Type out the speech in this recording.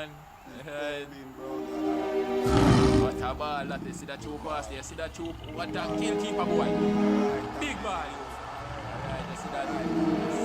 man. What a ball that is. See that two pass there. See that two. What a kill keeper boy. Big ball. Alright, you see that.